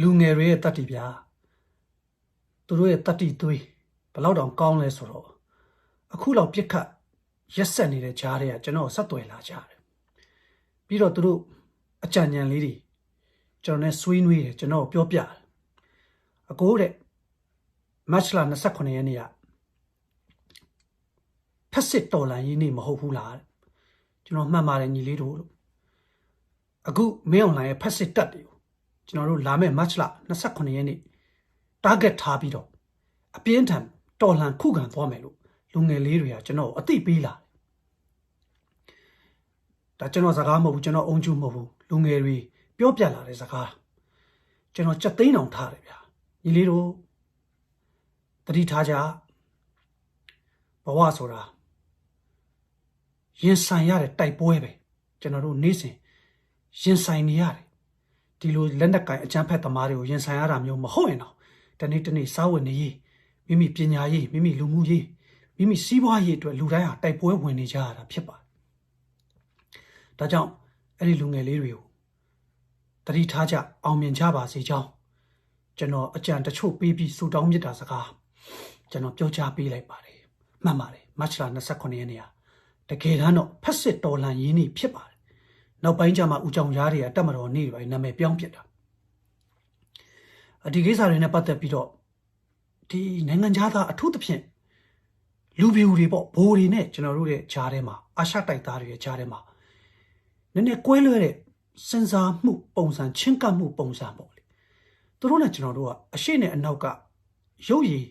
လူငယ်တွေရဲ့တတိပြသူတို့ရဲ့တတိသွေးဘယ်လောက်တောင်ကောင်းလဲဆိုတော့အခုလောက်ပြစ်ခတ်ရက်ဆက်နေတဲ့ကြားတွေကကျွန်တော်ဆက်သွယ်လာကြတယ်ပြီးတော့သူတို့အကြံဉာဏ်လေးတွေကျွန်တော်နဲ့ဆွေးနွေးတယ်ကျွန်တော်ပြောပြတယ်အကိုတဲ့မတ်လ29ရက်နေ့ကဖက်စစ်တော်လှန်ရေးနေ့မဟုတ်ဘူးလားကျွန်တော်မှတ်ပါတယ်ညီလေးတို့လို့အခုမင်းအွန်လိုင်းရဲ့ဖက်စစ်တက်တွေကိုကျွန်တော်တို့လာမယ့်မတ်လ29ရက်နေ့ target ထားပြီးတော့အပြင်းထန်တော်လှန်ခုခံသွားမယ်လို့လူငယ်လေးတွေကကျွန်တော်အသိပေးလာတယ်ဒါကျွန်တော်စကားမဟုတ်ဘူးကျွန်တော်အုံကျူးမဟုတ်ဘူးလူငယ်တွေပြောပြလာတဲ့စကားကျွန်တော်စက်သိန်းအောင်ထားတယ်ဗျာညီလေးတို့တတိထားကြဘဝဆိုတာရင်ဆိုင်ရတဲ့တိုက်ပွဲပဲကျွန်တော်တို့နေ့စဉ်ရင်ဆိုင်နေရတယ်ဒီလိုလက်နက်ကင်အကြမ်းဖက်သမားတွေကိုရင်ဆိုင်ရတာမျိုးမဟုတ်ရင်တော့တနေ့တနေ့စားဝတ်နေရေးမိမိပညာရေးမိမိလူမှုရေးမိမိစီးပွားရေးအတွက်လူတိုင်းဟာတိုက်ပွဲဝင်နေကြရတာဖြစ်ပါတယ်ဒါကြောင့်အဲ့ဒီလူငယ်လေးတွေကိုတတိထားကြအောင်မြင်ကြပါစေကြောင်းကျွန်တော်အကြံတချို့ပေးပြီးစူတောင်းမြစ်တာစကားကျွန်တော်ပြောကြားပေးလိုက်ပါတယ်မှန်ပါတယ်မတ်လ29ရက်နေ့ဟာတကယ်တမ်းတော့ဖက်စစ်တော်လှန်ရေးနေ့ဖြစ်ပါတယ်နောက်ပိုင်းကျမှဦးကြောင်ရားတွေကတက်မတော်နေ့တွေနာမည်ပြောင်းပြစ်တာဒီကိစ္စတွေနဲ့ပတ်သက်ပြီးတော့ဒီနိုင်ငံသားအထူးသဖြင့်လူပြူတွေပေါ့ဘိုးတွေနဲ့ကျွန်တော်တို့ရဲ့ဂျားထဲမှာအာရှတိုက်သားတွေရဲ့ဂျားထဲမှာနည်းနည်းကွဲလွဲတဲ့စဉ်းစားမှုပုံစံချင်းကပ်မှုပုံစံပေါ့လေသူတို့နဲ့ကျွန်တော်တို့ကအရှိနဲ့အနောက်ကရုပ်ရည်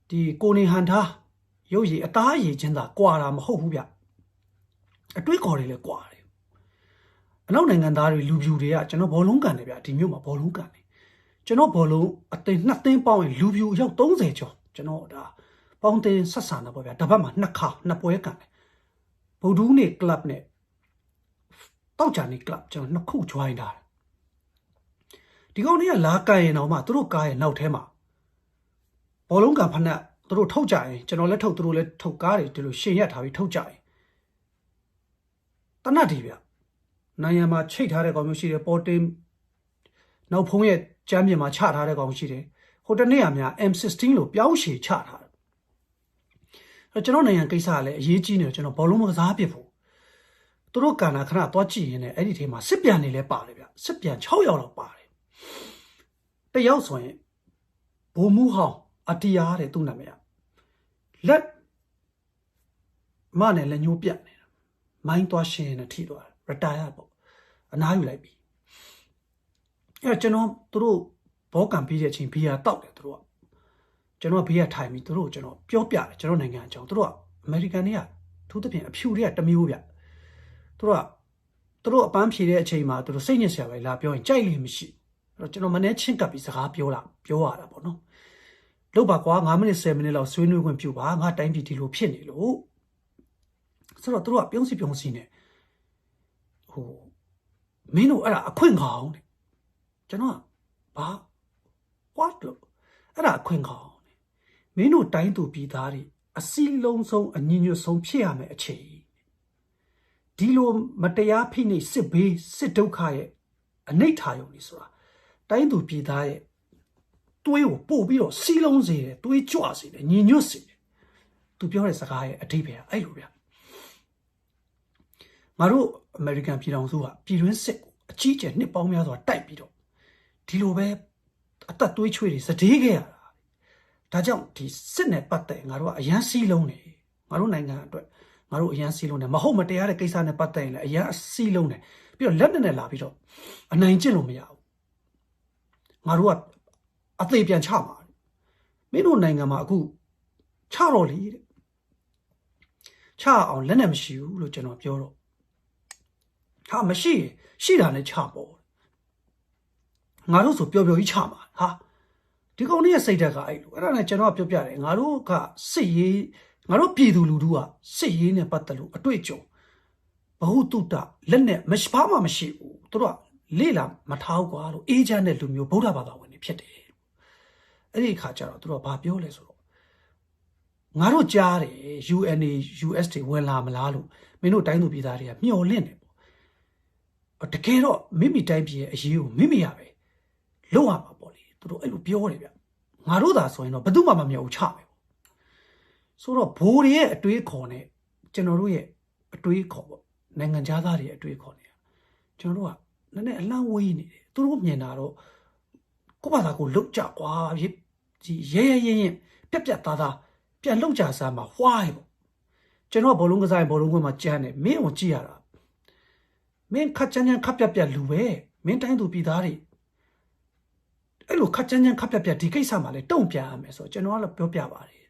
ဒီကိုနေဟန်သားရုပ်ရည်အသားရည်ချင်းသာကွာတာမဟုတ်ဘူးဗျအတွေးခေါ်တွေလည်းကွာတယ်အနောက်နိုင်ငံသားတွေလူပြူတွေကကျွန်တော်ဘောလုံးကန်တယ်ဗျဒီမျိုးမှာဘောလုံးကန်တယ်ကျွန်တော်ဘောလုံးအသိ2သိန်းပေါင်းရင်လူပြူအယောက်30ကျော်ကျွန်တော်ဒါပေါင်းတင်ဆက်ဆံတာပေါ့ဗျာတစ်ပတ်မှာ2ပွဲကန်တယ်ဗုဒ္ဓဦးနေ့ club နဲ့တောက်ကြနေ club ကျွန်တော်2ခု join တာဒီကောင်တွေကလာကန်ရင်တော့မှသူတို့ကားရဲ့နောက်ထဲမှာဘောလုံးကန်ဖက်နဲ့သူတို့ထုတ်ကြရင်ကျွန်တော်လည်းထုတ်သူတို့လည်းထုတ်ကားတွေဒီလိုရှင်ရက်ထားပြီးထုတ်ကြရင်တနတ်ဒီဗျနိုင်ငံမှာချိတ်ထားတဲ့ကောင်မျိုးရှိတယ်ပေါ်တင်နောက်ဖုံးရဲ့ကျမ်းပြင်မှာချထားတဲ့ကောင်ရှိတယ်ဟိုတနေ့ကများ M16 လို့ပြောင်းရှည်ချထားတယ်ကျွန်တော်နိုင်ငံကိစ္စကလည်းအရေးကြီးနေတယ်ကျွန်တော်ဘောလုံးမကစားပြစ်ဖို့သူတို့ကဏ္ဍခဏသွားကြည့်ရင်လည်းအဲ့ဒီထဲမှာစစ်ပြန်နေလဲပါတယ်ဗျစစ်ပြန်6ယောက်လောက်ပါတယ်တယောက်ဆိုရင်ဘိုးမူဟောင်းအတီးရားတဲ့သူ့နာမည်ကလက်မနဲ့လည်းညှိုးပြတ်နေတာမိုင်းသွားရှင်းနေထိသွားရတာပေါ့အနားယူလိုက်ပြီအဲ့ကျွန်တော်သူတို့ဘောကံပြီးတဲ့အချိန်ဘီယာတောက်တယ်သူတို့ကကျွန်တော်ဘီယာထိုင်ပြီးသူတို့ကျွန်တော်ပြောပြတယ်ကျွန်တော်နိုင်ငံအကြောင်းသူတို့ကအမေရိကန်တွေကထူးသဖြင့်အဖြူတွေကတမျိုးဗျသူတို့အပန်းဖြေတဲ့အချိန်မှာသူတို့စိတ်ညစ်စရာပဲလာပြောရင်ကြိုက်လိမ့်မရှိအဲ့တော့ကျွန်တော်မနေ့ချင်းကပ်ပြီးစကားပြောရတာပေါ့နော်လောက်ပါကွာ9မိနစ်10မိနစ်လောက်ဆွေးနွေးခွင့်ပြုပါငါတိုင်းပြည်ဒီလိုဖြစ်နေလို့ဆိုတော့သူတို့ကပြုံးစီနေဟိုမင်းတို့အဲ့ဒါအခွင့်ကောင်းတဲ့ကျွန်တော်ကဘာ what လို့အဲ့ဒါအခွင့်ကောင်းမင်းတို့တိုင်းသူပြည်သားတွေအစည်းလုံးဆုံးအညီညွတ်ဆုံးဖြစ်ရမယ်အချိန်ဒီလိုမတရားဖိနှိပ်စစ်ဘေးစစ်ဒုက္ခရဲ့အနိဋ္ဌာယုံနေဆိုတာတိုင်းသူပြည်သားရဲ့တွေးကိုပို့ပြီးတော့စီးလုံးစေတယ်တွေးကြွစေတယ်ညီညွတ်စေတယ်သူပြောတဲ့စကားရဲ့အဓိပ္ပာယ်အဲ့လိုဗျငါတို့အမေရိကန်ပြည်ထောင်စုကပြည်တွင်းစစ်ကိုအကြီးကျယ်နှစ်ပေါင်းများစွာတိုက်ပြီးတော့ဒီလိုပဲအသက်သွေးချွေးတွေစတေးခဲ့ရတာဒါကြောင့်ဒီစစ်နဲ့ပတ်သက်ငါတို့ကအရန်စီးလုံးနေငါတို့နိုင်ငံအတွက်ငါတို့အရန်စီးလုံးနေမဟုတ်မတရားတဲ့ကိစ္စနဲ့ပတ်သက်ရင်လည်းအရန်စီးလုံးနေပြီးတော့လက်နဲ့လာပြီးတော့အနိုင်ကျင့်လို့မရဘူးငါတို့ကအသေးပြန်ချမှာမင်းတို့နိုင်ငံမှာအခုချတော့လေတဲ့ချအောင်လက်နဲ့မရှိဘူးလို့ကျွန်တော်ပြောတော့ဟာမရှိတာနဲ့ချပေါ့ငါတို့ဆိုပျော်ပျော်ကြီးချမှာဟာဒီကောင်လေးရဲ့စိတ်ဓာတ်ကအဲ့လိုအဲ့ဒါနဲ့ကျွန်တော်ပြောပြတယ်ငါတို့ကစစ်ရေးငါတို့ပြည်သူလူထုကစစ်ရေးနဲ့ပတ်သက်လို့အတွေ့အကြုံဘဟုတုတလက်နဲ့ဘာမှမရှိဘူးသူတို့ကလေ့လာမထားကွာလို့အေးချမ်းတဲ့လူမျိုးဗုဒ္ဓဘာသာဝင်တွေဖြစ်တယ်အဲ့ဒီအခါကျတော့သူတို့ကဘာပြောလဲဆိုတော့ငါတို့ကြားတယ် UN US တွေဝင်လာမလားလို့မင်းတို့တိုင်းသူပြည်သားတွေကမျှော်လင့်တယ်ပေါ့တကယ်တော့မိမိတိုင်းပြည်ရဲ့အရေးကိုမိမိရပဲ လုံးဝမှာပေါ့လေသူတို့အဲ့လိုပြောတယ်ဗျငါတို့သာဆိုရင်တော့ဘယ်သူမှမမြောက်ချမယ်ဆိုတော့ဘိုးတွေရဲ့အတွေးခေါ်နဲ့ကျွန်တော်တို့ရဲ့အတွေးခေါ်ပေါ့နိုင်ငံသားတွေရဲ့အတွေးခေါ်နေကျွန်တော်တို့ကနည်းနည်းအလန့်ဝေးနေတယ်သူတို့မြင်တာတော့ကိုယ့်ဘာသာကိုလုတ်ကြကွာဒီရဲရင်ပြက်သားသားပြန်လုတ်ကြစားမှာဝှားပေါ့ကျွန်တော်ဘောလုံးကစားရင်ဘောလုံးကွင်းမှာကြမ်းတယ်မင်းကိုကြည့်ရတာမင်းခက်ချမ်းခပ်ပြက်လူပဲမင်းတိုင်းသူပြည်သားတွေအဲ့လိုခက်ချမ်းခပ်ပြက်ဒီကိစ္စမှာလဲတုံ့ပြန်ရမယ်ဆိုတော့ကျွန်တော်ကလည်းပြောပြပါတယ်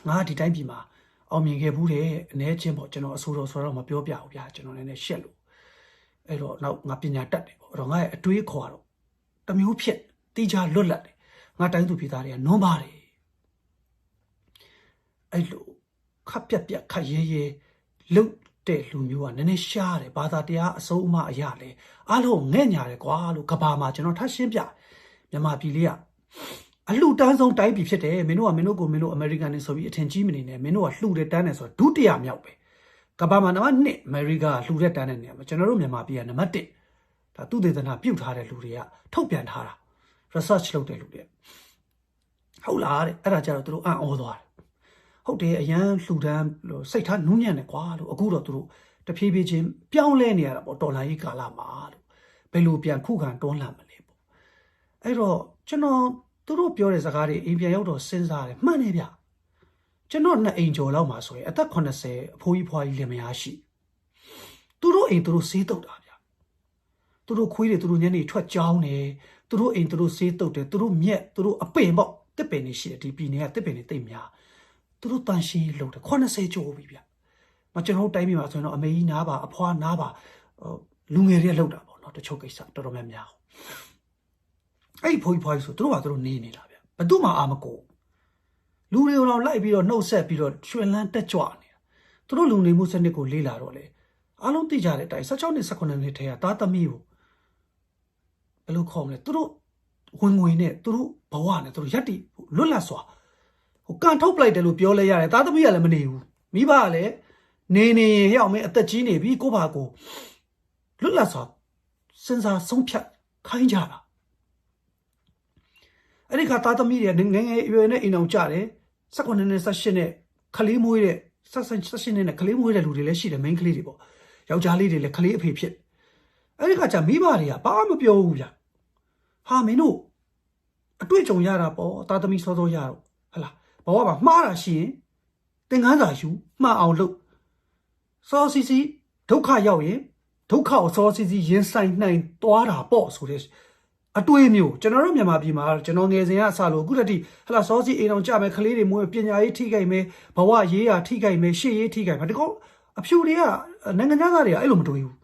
ငါဒီတိုင်းပြည်မှာအောင်မြင်ခဲ့ဘူးတယ်အနေချင်းပေါ့ကျွန်တော်အဆိုတော်ဆိုတော့မပြောပြဘူးဗျာကျွန်တော်လည်းရှက်လို့အဲ့တော့နောက်ငါပညာတတ်တယ်ပေါ့အဲ့တော့ငါရဲ့အတွေးခေါ်တော့တမျိုးဖြစ်တိကျလွတ်လပ်တယ်ငါတိုင်းသူပြည်သားတွေကနွမ်းပါတယ်အဲ့လိုခပ်ပြက်ခတ်ရဲလုတ်တဲ့လူမျိုးကနည်းနည်းရှားတယ်ဘာသာတရားအဆုံးအမအရာလဲအားလုံးငဲ့ညာတယ်ကွာလို့ကဘာမှာကျွန်တော်ထပ်ရှင်းပြမြန်မာပြည်လေးကအလှတန်းဆုံးတိုင်းပြည်ဖြစ်တယ်မင်းတို့ကိုမင်းတို့အမေရိကန်နေဆိုပြီးအထင်ကြီးမနေနဲ့မင်းတို့ကလှူတဲ့တန်းတယ်ဆိုတော့ဒုတိယမြောက်ပဲကဘာမှာနံပါတ်1အမေရိကလှူတဲ့တန်းတဲ့နေရာမှာကျွန်တော်တို့မြန်မာပြည်ကနံပါတ်1ဒါသူသေသနာပြုတ်ထားတဲ့လူတွေကထုတ်ပြန်ထားတာ research လုပ်တဲ့လူတွေဟုတ်လားတဲ့အဲ့ဒါကြတော့သူတို့အံ့ဩသွားတယ်ဟုတ်တယ်အရန်လှူဒန်းလို့စိတ်ထားနူးညံ့တယ်ကွာလို့အခုတော့သူတို့တဖြည်းဖြည်းချင်းပြောင်းလဲနေရတာပေါ့တော်လိုင်းကြီးကာလမှာလို့ဘယ်လိုပြန်ခုခံတွန်းလှန်မလဲပေါ့အဲ့တော့ကျွန်တော်သူတို့ပြောတဲ့စကားတွေအိမ်ပြန်ရောက်တော့စဉ်းစားတယ်မှန်တယ်ဗျကျွန်တော်2အိမ်ကျော်လောက်မှာဆိုရင်အသက်80အဖိုးကြီးဖွားကြီးလင်မယားရှိသူတို့အိမ်သူတို့ဆေးတုပ်တာဗျသူတို့ခွေးတွေသူတို့ညနေထွက်ကြောင်းတယ်သူတို့အိမ်သူတို့ဆေးတုပ်တယ်သူတို့မြက်သူတို့အပင်ပေါ့တစ်ပင်တွေရှိတယ်ဒီပြည်နယ်ကတစ်ပင်တွေတိတ်များသူတို့တန်ရှင်းလုပ်တယ်80ကျော်ပြီဗျမကျွန်တော်တိုင်းပြည်မှာဆိုရင်တော့အမေကြီးနားပါအဖွားနားပါလူငယ်တွေလောက်တာပေါ့နော်တချို့ကိစ္စတော်တော်များများအဲ့ဒီဖိုးဖွားကြီးဆိုသူတို့ကသူတို့နေနေတာဗျဘယ်သူမှအာမကိုလူတွေတော့လိုက်ပြီးတော့နှုတ်ဆက်ပြီးတော့ရွှင်လန်းတက်ကြွနေတာသူတို့လူနေမှုစနစ်ကိုလေ့လာတော့လေအားလုံးသိကြတဲ့အတိုင်း16နှစ်18နှစ်ထဲကသားသမီးကိုဘယ်လိုခေါ်မလဲသူတို့ဝင်ငွေနဲ့သူတို့ဘဝနဲ့သူတို့ရက်တီလွတ်လပ်စွာဟိုကန်ထုတ်ပလိုက်တယ်လို့ပြောလဲရတယ်သားသမီးကလည်းမနေဘူးမိဘကလည်းနေဟဲ့အောင်မင်းအသက်ကြီးနေပြီကိုပါကိုလွတ်လပ်စွာစဉ်းစားဆုံးဖြတ်ခိုင်းကြတာအဲ့ဒီခါသားသမီးတွေငငယ်ရွယ်နဲ့အိမ်အောင်ကြတယ်18နှစ်18နဲ့ခလေးမွေးတဲ့18နှစ်နဲ့ခလေးမွေးတဲ့လူတွေလည်းရှိတယ်မိန်းကလေးတွေပေါ့ယောက်ျားလေးတွေလည်းခလေးအဖေဖြစ်အဲ့ဒီခါကျမိဘတွေကဘာမှမပြောဘူးဗျဟာမင်းတို့အတွေ့အကြုံရတာပေါ့သားသမီးစောစောရတော့ဟလာဘဝမှာမှားတာရှိရင်သင်ခန်းစာယူမှားအောင်လုပ်စောစီစီဒုက္ခရောက်ရင်ဒုက္ခကိုစောစီစီရင်ဆိုင်နိုင်သွားတာပေါ့ဆိုတဲ့အတွေးမျိုးကျွန်တော်တို့မြန်မာပြည်မှာကျွန်တော်ငယ်စဉ်ကအစလို့အခုတည်းဟလာစောစီအိမ်အောင်ကြမယ်ခလေးတွေမွေးပညာရေးထိခိုက်မယ်ဘဝရေးရာထိခိုက်မယ်ရှေ့ရေးထိခိုက်မယ်ဒီကောအဖြူတွေကနိုင်ငံသားတွေကအဲ့လိုမတွေးဘူး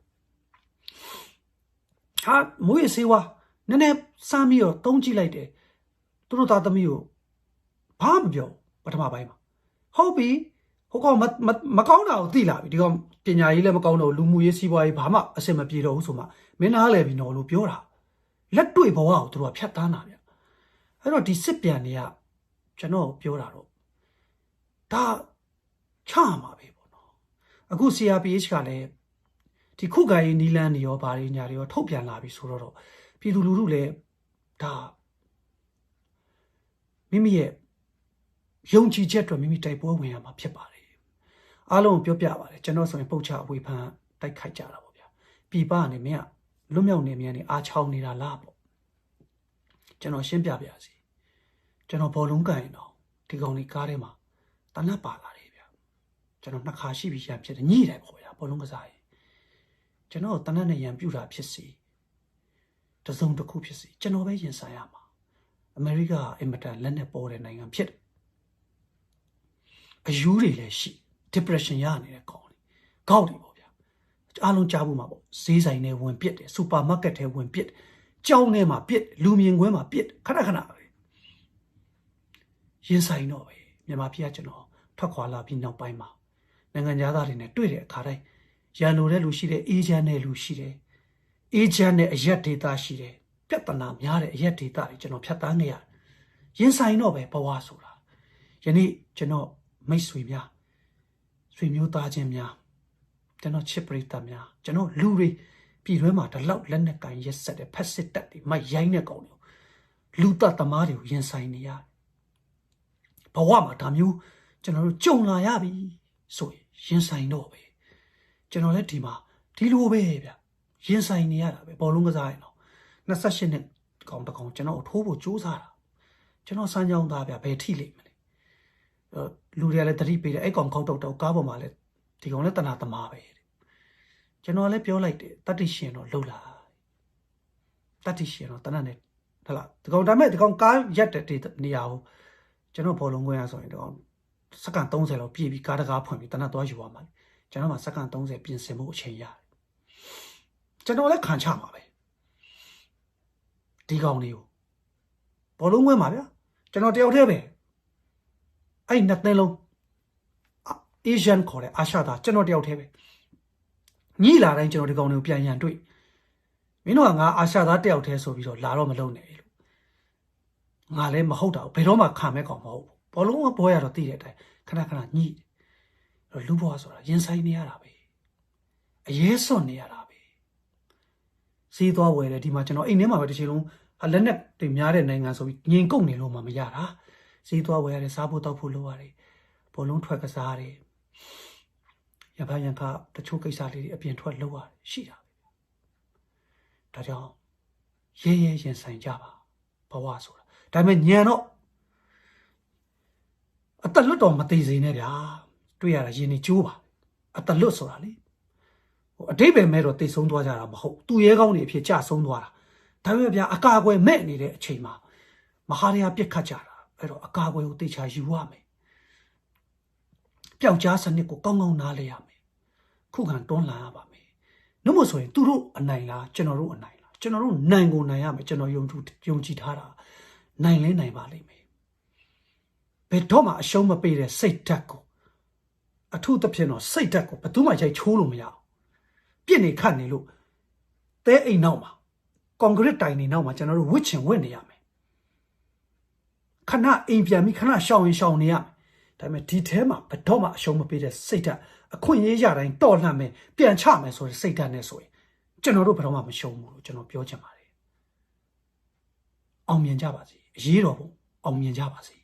ဟာမွေးစေးဝါနည်းနည်းစားပြီးတော့တုံးကြည့်လိုက်တယ်သူတို့သားသမီးကိုဘာမပြောပထမပိုင်းမှာဟုတ်ပြီဟိုကောင်မကောင်းတာကိုသိလာပြီဒီကောင်ပညာရေးလည်းမကောင်းတော့လူမှုရေးစီးပွားရေးဘာမှအဆင်မပြေတော့ဘူးဆိုမှမင်းနားလဲပြီနော်လို့ပြောတာလက်တွေ့ဘဝကိုသူတို့ကဖြတ်တန်းတာဗျအဲ့တော့ဒီစစ်ပြန်တွေကကျွန်တော်ပြောတာတော့ဒါချမှာပဲပေါ့နော်အခု CRPH ကလည်းဒီခုခံရေးနီလန်းတွေရောဘာတွေညာတွေရောထုတ်ပြန်လာပြီဆိုတော့ပြည်သူလူထုလည်းဒါမိမိရဲ့ယုံကြည်ချက်အတွက်မိမိတိုက်ပွဲဝင်ရမှာဖြစ်ပါတယ်အားလုံးပြောပြပါတယ်ကျွန်တော်ဆိုရင်ပုတ်ချအဝေဖန်တိုက်ခိုက်ကြတာပေါ့ဗျာပြည်ပကနေမင်းကလွတ်မြောက်နေမြန်နေအားချောင်းနေတာလားပေါ့ကျွန်တော်ရှင်းပြပါရစေကျွန်တော်ဘောလုံးကန်ရင်တော့ဒီကောင်လေးကားထဲမှာတနတ်ပါလာတယ်ဗျာကျွန်တော်နှစ်ခါရှိပြီးရံဖြစ်တယ်ညှိတယ်ပေါ့ဗျာဘောလုံးကစားရင်ကျွန်တော်တနတ်နဲ့ရံပြူတာဖြစ်စီတစုံတစ်ခုဖြစ်စီကျွန်တော်ပဲရင်ဆိုင်ရမှာအမေရိကအင်မတန်လက်နဲ့ပေါ်တဲ့နိုင်ငံဖြစ်တယ်အယူတွေလည်းရှိ depression ရနေတဲ့ကောင်လေးကောက်တယ်ပေါ့ဗျာအားလုံးကြားဖို့မှာပေါ့ဈေးဆိုင်ထဲဝင်ပစ်တယ်စူပါမားကတ်ထဲဝင်ပစ်ကြောင်းထဲမှာပစ်လူမြင်ကွင်းမှာပစ်ခဏခဏပဲရင်ဆိုင်တော့ပဲမြန်မာပြည်ကကျွန်တော်ထွက်ခွာလာပြီးနောက်ပိုင်းမှာနိုင်ငံသားတွေနဲ့တွေ့တဲ့အခါတိုင်းရန်လိုတဲ့လူရှိတယ်အေဂျင့်တဲ့လူရှိတယ်အေဂျင့်နဲ့အရက်ဒေတာရှိတယ်ပြဿနာများတဲ့အရက်ဒေတာတွေကျွန်တော်ဖြတ်တန်းနေရတယ်ရင်ဆိုင်တော့ပဲဘဝဆိုတာယနေ့ကျွန်တော်မိတ်ဆွေများဆွေမျိုးသားချင်းများကျွန်တော်ချစ်ပရိသတ်များကျွန်တော်လူတွေ ပြည်တွင်းမှာဒီလောက်လက်နက်ကန်ရက်ဆက်တဲ့ဖက်စစ်တပ်တွေမရိုင်းတဲ့ကောင်တွေလူသားသမားတွေကိုရင်ဆိုင်နေရတယ်ဘဝမှာဒါမျိုးကျွန်တော်တို့ကြုံလာရပြီဆိုရင်ဆိုင်တော့ပဲကျွန်တော်လည်းဒီမှာဒီလိုပဲဗျရင်ဆိုင်နေရတာပဲဘောလုံးကစားရင်တော့28နှစ်ကောင်တကောင်ကျွန်တော်ထိုးဖို့စူးစမ်းတာကျွန်တော်စမ်းကြောင်းသားဗျဘယ်ထိလိမ့်မလဲလူတွေကလည်းတတိပေးတယ်အဲ့ကောင်ခောက်တော့ကားပေါ်မှာလည်းဒီကောင်လည်းတနာသမားပဲကျွန်တော်လည်းပြောလိုက်တယ်တတိရှင်တော့လှုပ်လာတတိရှင်တော့တနတ်နဲ့ဟလာဒီကောင်ဒါမဲ့ဒီကောင်ကားရက်တဲ့နေရာကိုကျွန်တော်ဘောလုံးခွဲရဆိုရင်ဒီကောင်စက္ကန့်30လောက်ပြည့်ပြီးကားတကားဖွင့်ပြီးတနတ်သွားယူရမှာကျွန်တော်မှစက္ကန့်30ပြင်ဆင်ဖို့အချိန်ရတယ်ကျွန်တော်လည်းခံချမှာပဲဒီကောင်လေးကိုဘောလုံးခွဲမှာဗျာကျွန်တော်တယောက်တည်းပဲအဲ့နှစ်သိန်းလုံးအေရှန်ခေါ်တဲ့အာရှသားကျွန်တော်တယောက်တည်းပဲညှိလာတိုင်းကျွန်တော်ဒီကောင်တွေကိုပြန်ရန်တွေ့မင်းတို့ကငါအာရှသားတယောက်တည်းဆိုပြီးတော့လာတော့မလုပ်နဲ့လို့ငါလည်းမဟုတ်တာဘယ်တော့မှခံမဲ့ကောင်မဟုတ်ဘူးဘောလုံးကဘောရတော့တည်တဲ့အတိုင်းခဏခဏညှိလူဘွားဆိုတာရင်ဆိုင်နေရတာပဲအရေးစွန့်နေရတာပဲစီးသွားဝယ်တယ်ဒီမှာကျွန်တော်အိမ်ထဲမှာပဲတစ်ချိန်လုံးလက်နဲ့တွေများတဲ့နိုင်ငံဆိုပြီးငင်ကုတ်နေလို့မှမရတာစီးသွားဝယ်ရတယ်စားဖို့တောက်ဖို့လုပ်ရတယ်ဘောလုံးထွက်ကစားရတယ်ရပါရန်ကတချို့ကိစ္စလေးတွေအပြင်ထွက်လုပ်ရတယ်ရှိတာပဲဒါကြောင့်ရဲရင်ဆိုင်ကြပါဘဝဆိုတာဒါပေမဲ့ညံတော့အတလွတ်တော်မသေးစေနဲ့ဗျာတွေ့ရတာရင်နေကျိုးပါအတလွတ်ဆိုတာလေအတိတ်ပဲမဲ့တော့တိတ်ဆုံးသွားကြတာမဟုတ်သူရဲကောင်းတွေအဖြစ်ကြဆုံးသွားတာဒါပေမဲ့ဗျာအကာအကွယ်မဲ့နေတဲ့အချိန်မှာမဟာရယာပြစ်ခတ်ကြတာအဲ့တော့အကာအကွယ်ကိုတေချာယူရမယ်ပျောက်ကြားစနစ်ကိုကောင်းကောင်းနားလဲရမယ်ခုခံတွန်းလှန်ရပါမယ်နှုတ်မဆိုရင်သူတို့အနိုင်လားကျွန်တော်တို့အနိုင်လားကျွန်တော်တို့နိုင်ကိုနိုင်ရမယ်ကျွန်တော်ယုံကြည်ထားတာနိုင်လဲနိုင်ပါလိမ့်မယ်ဘယ်တော့မှအရှုံးမပေးတဲ့စိတ်ဓာတ်ကိုအထုသဖြင့်တော့စိတ်ဓာတ်ကိုဘယ်သူမှရိုက်ချိုးလို့မရအောင်ပြစ်နေခတ်နေလို့သဲအိမ်နောက်မှာကွန်ကရစ်တိုင်နေနောက်မှာကျွန်တော်တို့ဝစ်ချင်ဝစ်နေရမယ်ခဏအိမ်ပြန်ပြီးခဏရှောင်ရင်ရှောင်နေရမယ်ဒါပေမဲ့ဒီထဲမှာဘယ်တော့မှအရှုံးမပေးတဲ့စိတ်ဓာတ်အခွင့်အရေးရတိုင်းတော်လှန်မယ်ပြန်ချမယ်ဆိုတဲ့စိတ်ဓာတ်နဲ့ဆိုရင်ကျွန်တော်တို့ဘယ်တော့မှမရှုံးဘူးလို့ကျွန်တော်ပြောချင်ပါတယ်အောင်မြင်ကြပါစေအရေးတော်ပုံအောင်မြင်ကြပါစေ